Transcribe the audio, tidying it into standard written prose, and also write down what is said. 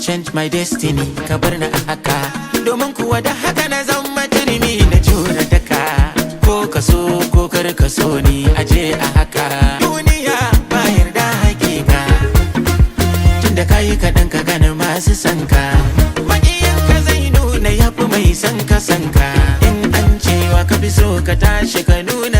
change my destiny, ka bar ni a haka. Domin kuwa da haka na zama turmi na jura daka. Ko ka so ko kar ka so ni aje a haka. Duniya ba yarda hakika, tunda kayi kaɗan ka gane masu sanka. Maƙiyin ka zai nuna yafi mai sanka. In an cewa ka fi so ka tashi ka nuna